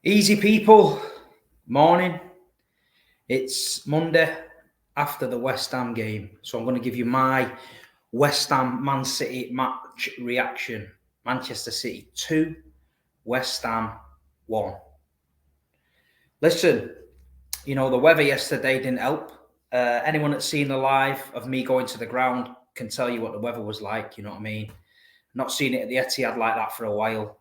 Easy people, morning. It's Monday after the West Ham game. So I'm going to give you my West Ham Man City match reaction. Manchester City 2, West Ham 1. Listen, the weather yesterday didn't help. Anyone that's seen the live of me going to the ground can tell you what the weather was like, you know what I mean? Not seen it at the Etihad like that for a while.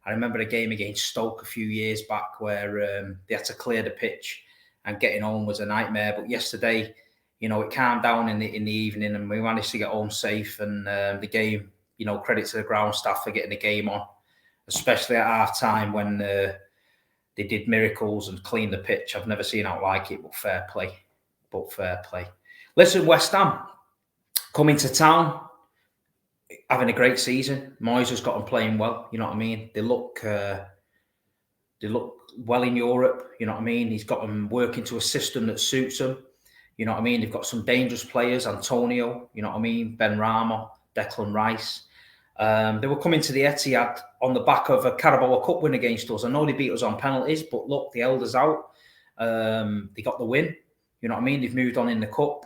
I remember a game against Stoke a few years back where they had to clear the pitch and getting home was a nightmare. But yesterday, it calmed down in the evening and we managed to get home safe. And the game, credit to the ground staff for getting the game on, especially at half time when they did miracles and cleaned the pitch. I've never seen out like it, but fair play. Listen, West Ham coming to town, having a great season. Moyes has got them playing well. You know what I mean? They look well in Europe. You know what I mean? He's got them working to a system that suits them. You know what I mean? They've got some dangerous players. Antonio. You know what I mean? Benrahma, Declan Rice. They were coming to the Etihad on the back of a Carabao Cup win against us. I know they beat us on penalties, but look, the elders out. They got the win. You know what I mean? They've moved on in the cup.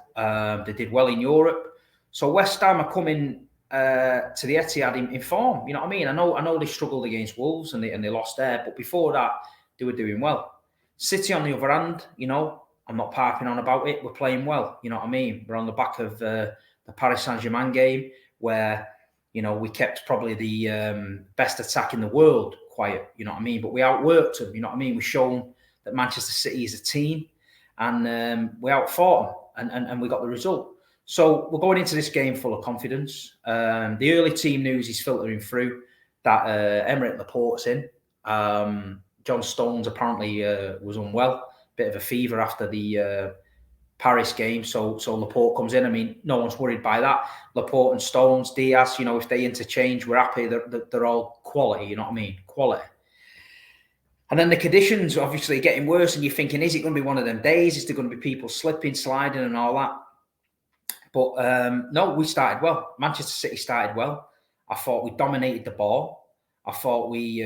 They did well in Europe. So West Ham are coming to the Etihad in form. You know what I mean? I know they struggled against Wolves and they lost there, but before that they were doing well. City on the other hand, I'm not harping on about it. We're playing well. You know what I mean? We're on the back of the Paris Saint-Germain game where we kept probably the best attack in the world quiet. You know what I mean? But we outworked them. You know what I mean? We've shown that Manchester City is a team, and we outfought them, and we got the result. So we're going into this game full of confidence. The early team news is filtering through that Aymeric Laporte's in. John Stones apparently was unwell, bit of a fever after the Paris game. So Laporte comes in. I mean, no one's worried by that. Laporte and Stones, Diaz, if they interchange, we're happy. They're all quality, you know what I mean? Quality. And then the conditions obviously getting worse, and you're thinking, is it going to be one of them days? Is there going to be people slipping, sliding, and all that? But no, we started well. Manchester City started well. I thought we dominated the ball. I thought we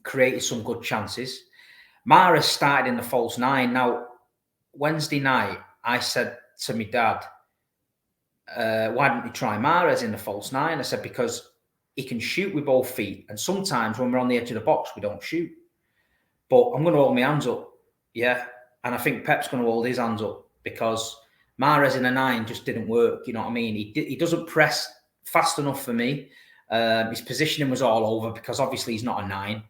created some good chances. Mahrez started in the false nine. Now, Wednesday night, I said to my dad, why didn't we try Mahrez in the false nine? I said, because he can shoot with both feet. And sometimes when we're on the edge of the box, we don't shoot. But I'm going to hold my hands up. Yeah. And I think Pep's going to hold his hands up because Mahrez in a nine just didn't work. You know what I mean? He doesn't press fast enough for me. His positioning was all over because obviously he's not a nine.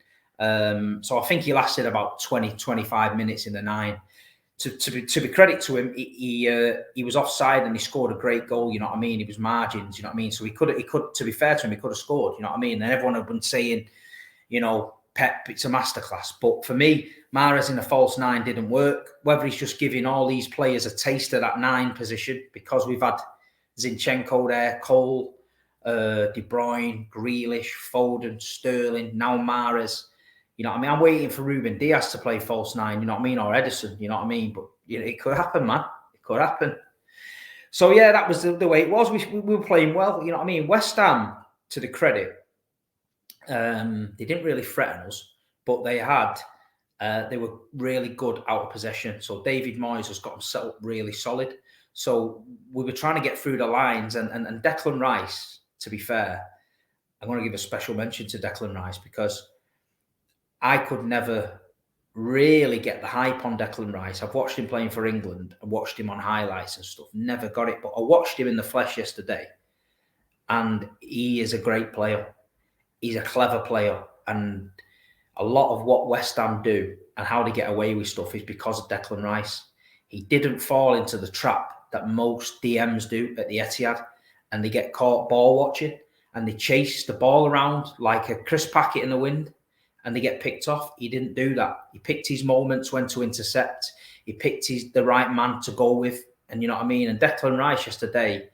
So I think he lasted about 20, 25 minutes in the nine. To be credit to him, he was offside and he scored a great goal. You know what I mean? He was margins. You know what I mean? So he could. To be fair to him, he could have scored. You know what I mean? And everyone had been saying, Pep, it's a masterclass. But for me, Mahrez in the false nine didn't work. Whether he's just giving all these players a taste of that nine position because we've had Zinchenko there, Cole, De Bruyne, Grealish, Foden, Sterling, now Mahrez. You know what I mean? I'm waiting for Ruben Diaz to play false nine, you know what I mean? Or Edison, you know what I mean? But it could happen, man. It could happen. So, yeah, that was the way it was. We were playing well, you know what I mean? West Ham, to the credit, they didn't really threaten us, but they were really good out of possession. So David Moyes has got them set up really solid. So we were trying to get through the lines and Declan Rice, to be fair, I'm going to give a special mention to Declan Rice because I could never really get the hype on Declan Rice. I've watched him playing for England and watched him on highlights and stuff. Never got it, but I watched him in the flesh yesterday and he is a great player. He's a clever player, and a lot of what West Ham do and how they get away with stuff is because of Declan Rice. He didn't fall into the trap that most DMs do at the Etihad, and they get caught ball watching, and they chase the ball around like a crisp packet in the wind, and they get picked off. He didn't do that. He picked his moments when to intercept. He picked the right man to go with, and you know what I mean? And Declan Rice yesterday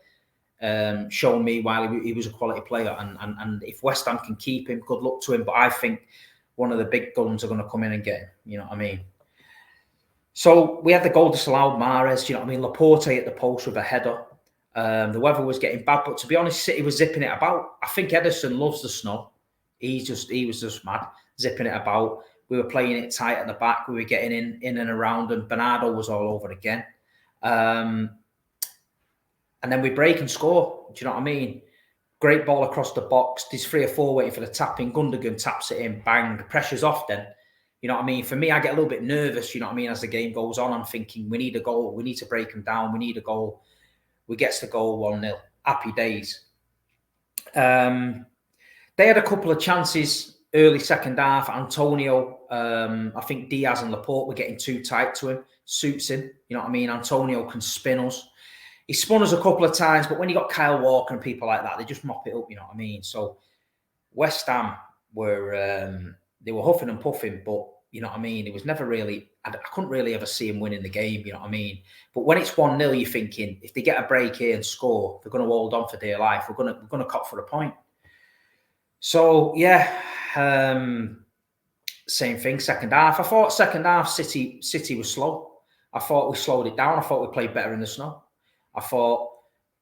shown me why he was a quality player, and if West Ham can keep him, good luck to him. But I think one of the big guns are going to come in and get him. You know what I mean? So we had the goal disallowed, Mahrez. You know what I mean? Laporte at the post with a header. The weather was getting bad, but to be honest, City was zipping it about. I think Edison loves the snow. He was just mad, zipping it about. We were playing it tight at the back. We were getting in and around, and Bernardo was all over again. And then we break and score. Do you know what I mean? Great ball across the box. There's 3 or 4 waiting for the tap in. Gundogan taps it in. Bang. Pressure's off then. You know what I mean? For me, I get a little bit nervous, you know what I mean, as the game goes on. I'm thinking, we need a goal. We need to break them down. We need a goal. We get the goal 1-0. Happy days. They had a couple of chances early second half. Antonio, I think Diaz and Laporte were getting too tight to him. Suits him. You know what I mean? Antonio can spin us. He spun us a couple of times, but when you got Kyle Walker and people like that, they just mop it up, you know what I mean? So West Ham were... they were huffing and puffing, but you know what I mean? It was never really, I couldn't really ever see him winning the game, you know what I mean? But when it's 1-0, you're thinking, if they get a break here and score, they're going to hold on for dear life. We're going to cop for a point. So, yeah, same thing, second half. I thought second half, City was slow. I thought we slowed it down. I thought we played better in the snow. I thought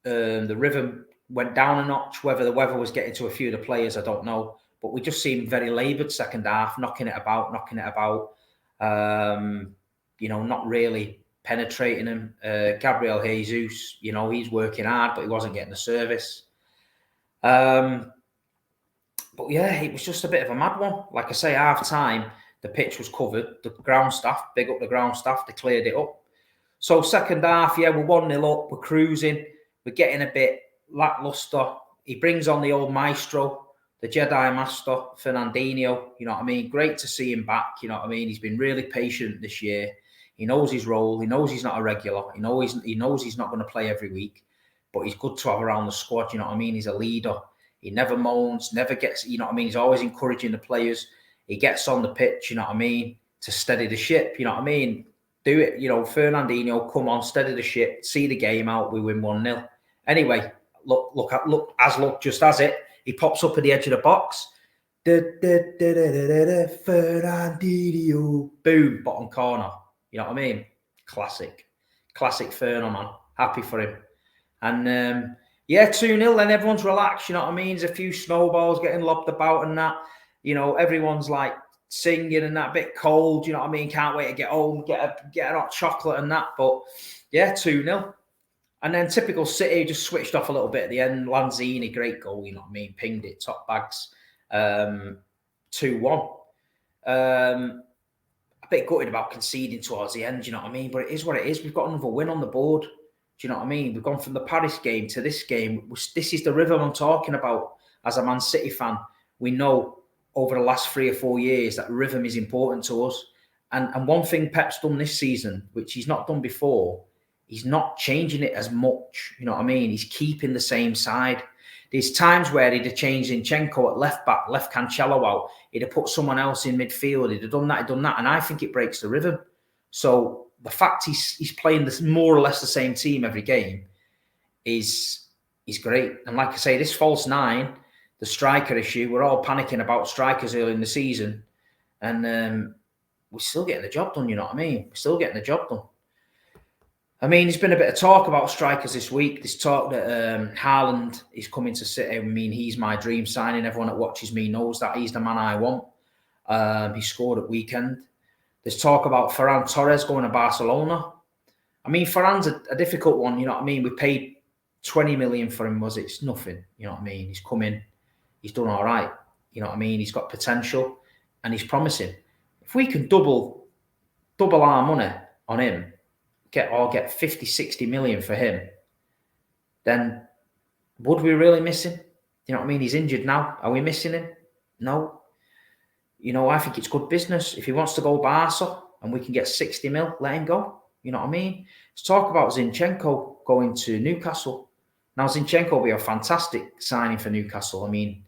the rhythm went down a notch. Whether the weather was getting to a few of the players, I don't know. But we just seemed very laboured second half, knocking it about, you know, not really penetrating him. Gabriel Jesus, you know, he's working hard, but he wasn't getting the service. But yeah, it was just a bit of a mad one. Like I say, half time, the pitch was covered. The ground staff, big up the ground staff, they cleared it up. So second half, yeah, we're 1-0 up, we're cruising, we're getting a bit lacklustre. He brings on the old maestro, the Jedi Master, Fernandinho, you know what I mean? Great to see him back, you know what I mean? He's been really patient this year. He knows his role. He knows he's not a regular. He knows he's not going to play every week, but he's good to have around the squad, you know what I mean? He's a leader. He never moans, never gets, you know what I mean? He's always encouraging the players. He gets on the pitch, you know what I mean? To steady the ship, you know what I mean? Do it, you know, Fernandinho, come on, steady the ship, see the game out, we win 1-0. Anyway, look, just as it. He pops up at the edge of the box. Fernandinho. Boom, bottom corner. You know what I mean? Classic Ferno, man. Happy for him. And yeah, 2-0, then everyone's relaxed, you know what I mean? There's a few snowballs getting lobbed about and that. You know, everyone's like singing and that, bit cold, you know what I mean? Can't wait to get home, get a hot chocolate and that. But yeah, 2-0. And then typical City just switched off a little bit at the end. Lanzini, great goal, you know what I mean? Pinged it, top bags. 2-1. A bit gutted about conceding towards the end, you know what I mean? But it is what it is. We've got another win on the board. Do you know what I mean? We've gone from the Paris game to this game. This is the rhythm I'm talking about. As a Man City fan, we know over the last 3 or 4 years that rhythm is important to us. And one thing Pep's done this season, which he's not done before, he's not changing it as much. You know what I mean? He's keeping the same side. There's times where he'd have changed Zinchenko at left back, left Cancelo out. He'd have put someone else in midfield. He'd have done that, And I think it breaks the rhythm. So the fact he's playing this more or less the same team every game is great. And like I say, this false nine, the striker issue, we're all panicking about strikers early in the season. And we're still getting the job done, you know what I mean? We're still getting the job done. I mean, there's been a bit of talk about strikers this week. There's talk that Haaland is coming to City. I mean, he's my dream signing. Everyone that watches me knows that he's the man I want. He scored at weekend. There's talk about Ferran Torres going to Barcelona. I mean, Ferran's a difficult one, you know what I mean? We paid 20 million for him, was it? It's nothing, you know what I mean? He's come in, he's done all right, you know what I mean? He's got potential and he's promising. If we can double our money on him, get 50, 60 million for him, then would we really miss him? You know what I mean? He's injured now. Are we missing him? No. You know, I think it's good business. If he wants to go Barca and we can get 60 mil, let him go. You know what I mean? Let's talk about Zinchenko going to Newcastle. Now, Zinchenko will be a fantastic signing for Newcastle. I mean,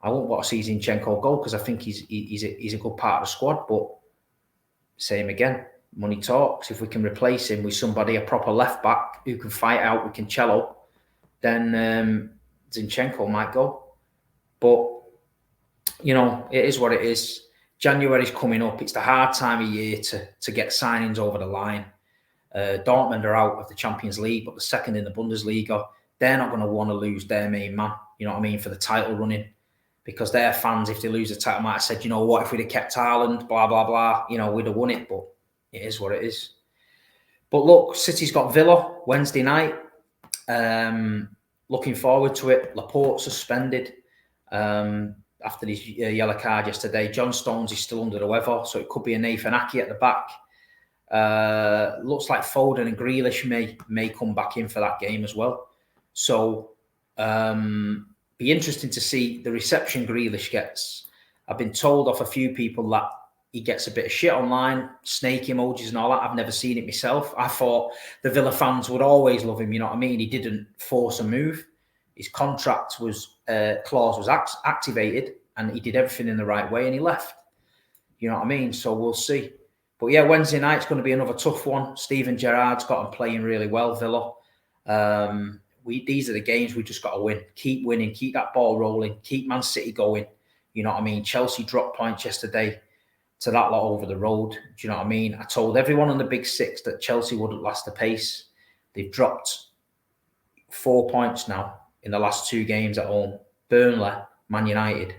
I won't want to see Zinchenko go because I think he's a good part of the squad. But same again, money talks. If we can replace him with somebody, a proper left back who can fight out with Cancelo, then Zinchenko might go. But you know, it is what it is. January's coming up. It's the hard time of year to get signings over the line. Dortmund are out of the Champions League, but the second in the Bundesliga. They're not going to want to lose their main man, you know what I mean, for the title running. because their fans, if they lose the title, might have said, you know what, if we'd have kept Haaland, blah, blah, blah, you know, we'd have won it. But it is what it is. But look, City's got Villa Wednesday night. Looking forward to it. Laporte suspended after his yellow card yesterday. John Stones is still under the weather, so it could be a Nathan Ake at the back. Looks like Foden and Grealish may come back in for that game as well. So be interesting to see the reception Grealish gets. I've been told off a few people that he gets a bit of shit online, snake emojis and all that. I've never seen it myself. I thought the Villa fans would always love him, you know what I mean? He didn't force a move. His contract was clause was activated, and he did everything in the right way, and he left. You know what I mean? So we'll see. But yeah, Wednesday night's going to be another tough one. Steven Gerrard's got him playing really well, Villa. These are the games we just got to win. Keep winning, keep that ball rolling, keep Man City going. You know what I mean? Chelsea dropped points yesterday to that lot over the road. Do you know what I mean? I told everyone on the Big Six that Chelsea wouldn't last the pace. They've dropped 4 points now in the last 2 games at home. Burnley, Man United.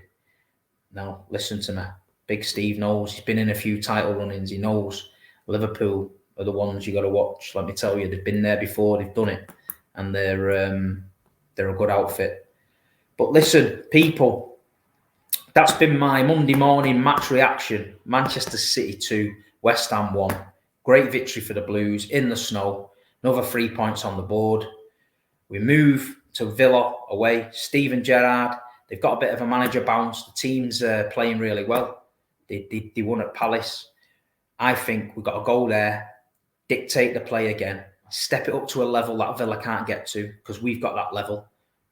Now, listen to me. Big Steve knows. He's been in a few title run-ins. He knows Liverpool are the ones you got to watch. Let me tell you, they've been there before. They've done it. And they're a good outfit. But listen, people, that's been my Monday morning match reaction. Manchester City 2, West Ham 1. Great victory for the Blues in the snow. Another 3 points on the board. We move to Villa away. Steven Gerrard, they've got a bit of a manager bounce. The team's playing really well. They won at Palace. I think we've got to go there, dictate the play again, step it up to a level that Villa can't get to, because we've got that level.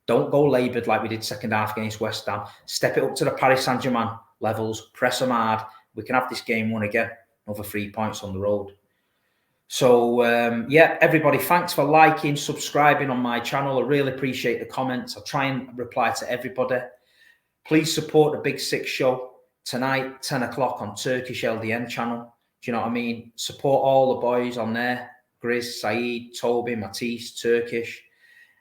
Don't go laboured like we did second half against West Ham. Step it up to the Paris Saint-Germain levels. Press them hard. We can have this game won again. Another 3 points on the road. So, yeah, everybody, thanks for liking, subscribing on my channel. I really appreciate the comments. I'll try and reply to everybody. Please support the Big Six show tonight, 10 o'clock on Turkish LDN channel. Do you know what I mean? Support all the boys on there. Grizz, Saeed, Toby, Matisse, Turkish.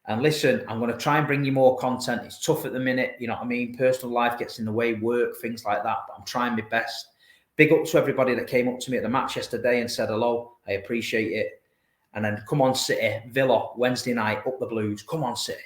And listen, I'm going to try and bring you more content. It's tough at the minute, you know what I mean? Personal life gets in the way, work, things like that. But I'm trying my best. Big up to everybody that came up to me at the match yesterday and said hello. I appreciate it. And then come on, City, Villa, Wednesday night, up the Blues. Come on, City.